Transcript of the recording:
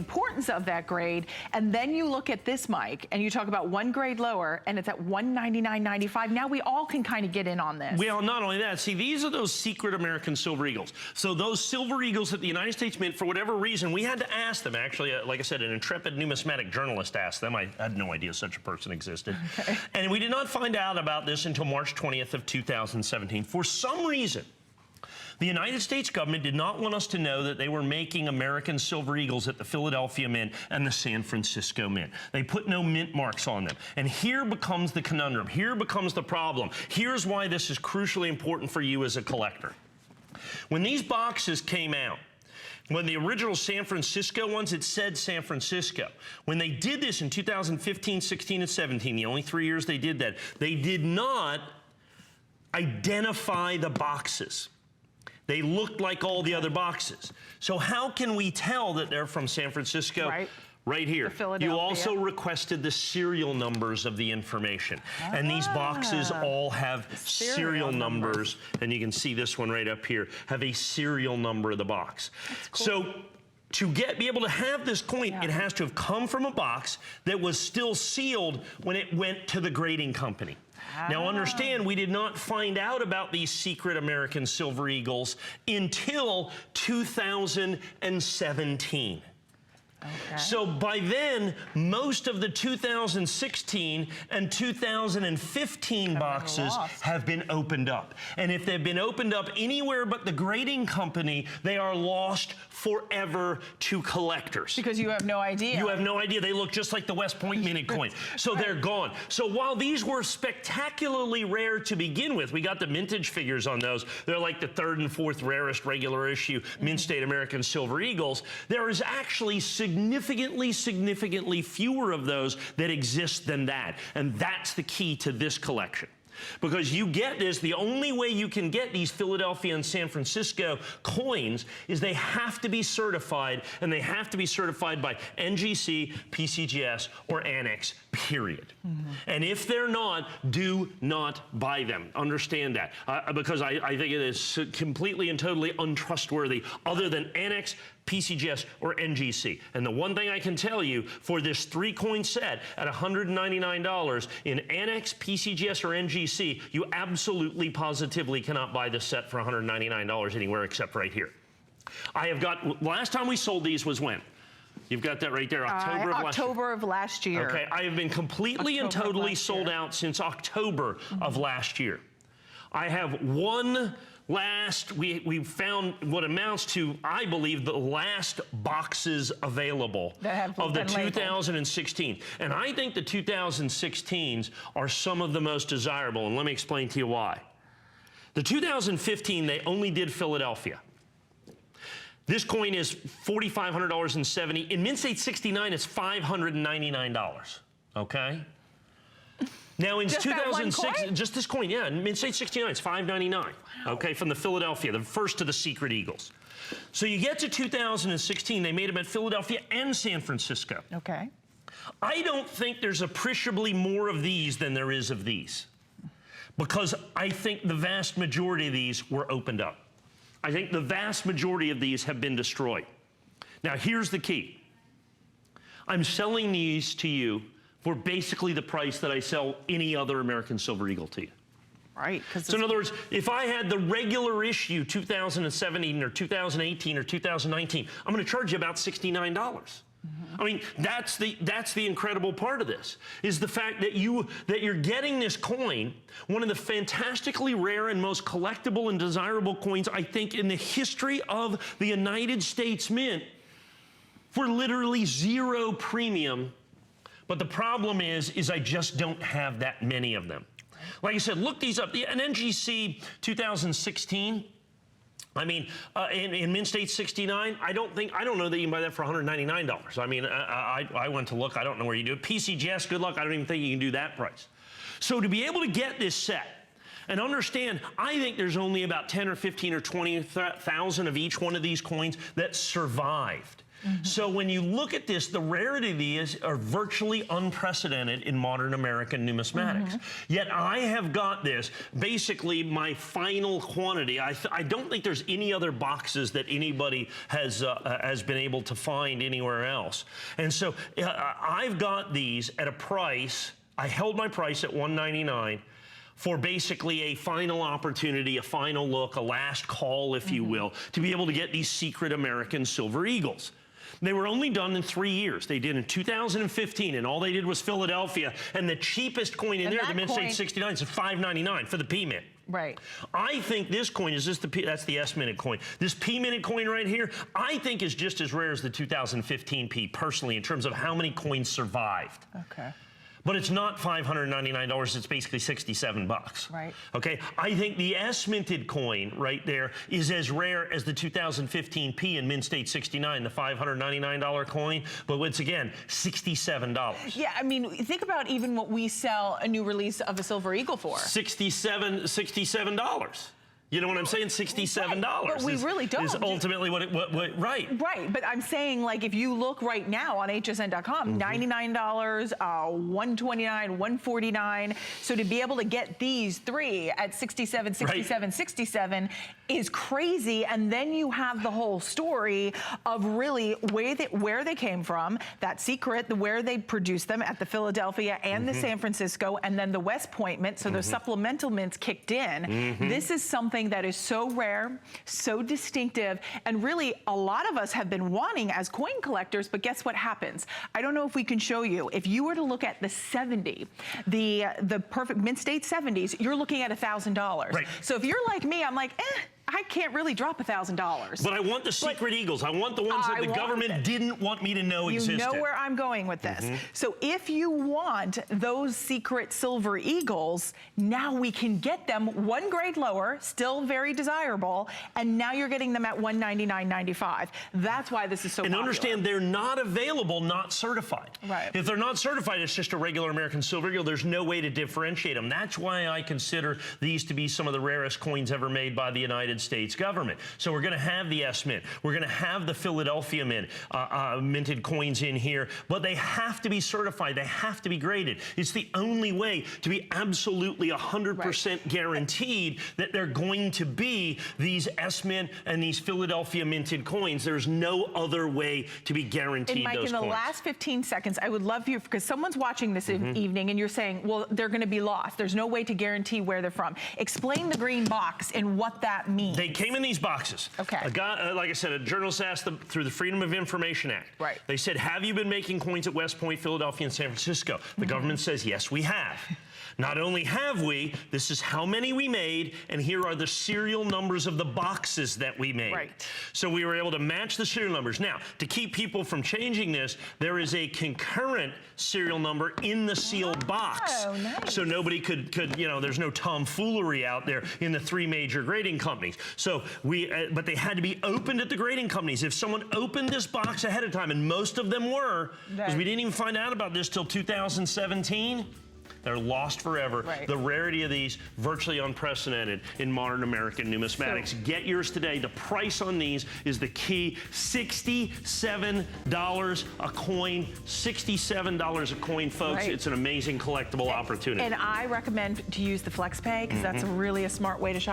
importance of that grade, and then you look at this, Mike, and you talk about one grade lower, and it's at $199.95. Now we all can kind of get in on this. Well, not only that, see, these are those secret American Silver Eagles. So those Silver Eagles that the United States Mint, for whatever reason, we had to ask them, actually, like I said, an intrepid numismatic journalist asked them. I had no idea such a person existed. Okay. And we did not find out about this until March 20th of 2017. For some reason, the United States government did not want us to know that they were making American Silver Eagles at the Philadelphia Mint and the San Francisco Mint. They put no mint marks on them. And here becomes the conundrum. Here becomes the problem. Here's why this is crucially important for you as a collector. When these boxes came out, when the original San Francisco ones, it said San Francisco. When they did this in 2015, 16, and 17, the only 3 years they did that, they did not identify the boxes. They looked like all the other boxes. So how can we tell that they're from San Francisco? Right here. You also requested the serial numbers of the information. And these boxes all have serial numbers. And you can see this one right up here, have a serial number of the box. Cool. So to be able to have this coin, it has to have come from a box that was still sealed when it went to the grading company. Now understand, we did not find out about these secret American Silver Eagles until 2017. Okay. So by then, most of the 2016 and 2015 boxes have been opened up. And if they've been opened up anywhere but the grading company, they are lost forever to collectors. Because you have no idea. You have no idea. They look just like the West Point minted coin. So they're gone. So while these were spectacularly rare to begin with, we got the mintage figures on those. They're like the 3rd and 4th rarest regular issue Mint State American Silver Eagles. There is actually significantly fewer of those that exist than that. And that's the key to this collection. Because you get this, the only way you can get these Philadelphia and San Francisco coins is they have to be certified, and they have to be certified by NGC, PCGS, or Annex, period. And if they're not, do not buy them. Understand that. Because I think it is completely and totally untrustworthy other than Annex, PCGS, or NGC. And the one thing I can tell you, for this 3-coin set at $199 in Annex, PCGS, or NGC, you absolutely positively cannot buy this set for $199 anywhere except right here. I have got, last time we sold these was when? You've got that right there, October of last year. Okay, I have been completely and totally sold out since October of last year. I have one last, we found what amounts to, I believe, the last boxes available of the 2016. And I think the 2016s are some of the most desirable, and let me explain to you why. The 2015, they only did Philadelphia. This coin is $4,500.70. In Mint State 69, it's $599, okay? Now in 2006, just this coin, yeah, in Mint State 69, it's $599, okay, from the Philadelphia, the first of the secret Eagles. So you get to 2016, they made them at Philadelphia and San Francisco. Okay. I don't think there's appreciably more of these than there is of these, because I think the vast majority of these were opened up. I think the vast majority of these have been destroyed. Now here's the key. I'm selling these to you for basically the price that I sell any other American Silver Eagle to you. Right. So in other words, if I had the regular issue 2017 or 2018 or 2019, I'm going to charge you about $69. I mean, that's the incredible part of this, is the fact that you're getting this coin, one of the fantastically rare and most collectible and desirable coins, I think, in the history of the United States Mint, for literally zero premium. But the problem is I just don't have that many of them. Like I said, look these up. An NGC 2016. I mean, in Mint State 69, I don't know that you can buy that for $199. I mean, I went to look. I don't know where you do it. PCGS, good luck. I don't even think you can do that price. So to be able to get this set, and understand, I think there's only about 10 or 15 or 20,000 of each one of these coins that survived. So when you look at this, the rarity of these are virtually unprecedented in modern American numismatics. Yet I have got this, basically my final quantity. I don't think there's any other boxes that anybody has been able to find anywhere else. And so I've got these at a price, I held my price at $199 for basically a final opportunity, a final look, a last call, if you will, to be able to get these secret American Silver Eagles. They were only done in 3 years. They did in 2015, and all they did was Philadelphia, and the cheapest coin in there, the Mint State 69, is $5.99 for the P-Mint. Right. I think this coin is just that's the S-Minute coin. This P-Minute coin right here, I think is just as rare as the 2015 P, personally, in terms of how many coins survived. Okay. But it's not $599, it's basically 67 bucks. Right. Okay, I think the S-minted coin right there is as rare as the 2015 P in Mint State 69, the $599 coin, but once again, $67. Yeah, I mean, think about even what we sell a new release of a Silver Eagle for. $67. You know what I'm saying? $67. Right, but we really don't. Is ultimately what right. Right, but I'm saying, like, if you look right now on hsn.com, $99, $129, $149. So to be able to get these three at $67, $67, $67 is crazy. And then you have the whole story of really where they came from, that secret, where they produced them at the Philadelphia and the San Francisco, and then the West Point Mint. So those supplemental mints kicked in. This is something that is so rare, so distinctive, and really a lot of us have been wanting as coin collectors, but guess what happens? I don't know if we can show you. If you were to look at the 70, the perfect Mint State 70s, you're looking at $1,000. Right. So if you're like me, I'm like, I can't really drop $1,000. But I want the secret Eagles. I want the ones that the government didn't want me to know existed. You know where I'm going with this. So if you want those secret Silver Eagles, now we can get them one grade lower, still very desirable, and now you're getting them at $199.95. That's why this is so popular. And understand, they're not available, not certified. Right. If they're not certified, it's just a regular American Silver Eagle. There's no way to differentiate them. That's why I consider these to be some of the rarest coins ever made by the United States government. So we're going to have the S-Mint. We're going to have the Philadelphia Mint, minted coins in here, but they have to be certified. They have to be graded. It's the only way to be absolutely 100% guaranteed that they're going to be these S-Mint and these Philadelphia minted coins. There's no other way to be guaranteed and Mike, those in the coins. last 15 seconds, I would love you, because someone's watching this evening and you're saying, well, they're going to be lost. There's no way to guarantee where they're from. Explain the green box and what that means. They came in these boxes. Okay. A guy, like I said, a journalist asked them through the Freedom of Information Act. Right. They said, have you been making coins at West Point, Philadelphia, and San Francisco? The government says, yes, we have. Not only have we, this is how many we made, and here are the serial numbers of the boxes that we made. Right. So we were able to match the serial numbers. Now, to keep people from changing this, there is a concurrent serial number in the sealed box. Oh, nice. So nobody could, you know, there's no tomfoolery out there in the three major grading companies. So but they had to be opened at the grading companies. If someone opened this box ahead of time, and most of them were, because we didn't even find out about this till 2017, they're lost forever. Right. The rarity of these, virtually unprecedented in modern American numismatics. Get yours today. The price on these is the key. $67 a coin. $67 a coin, folks. Right. It's an amazing collectible opportunity. And I recommend to use the FlexPay, because that's really a smart way to shop.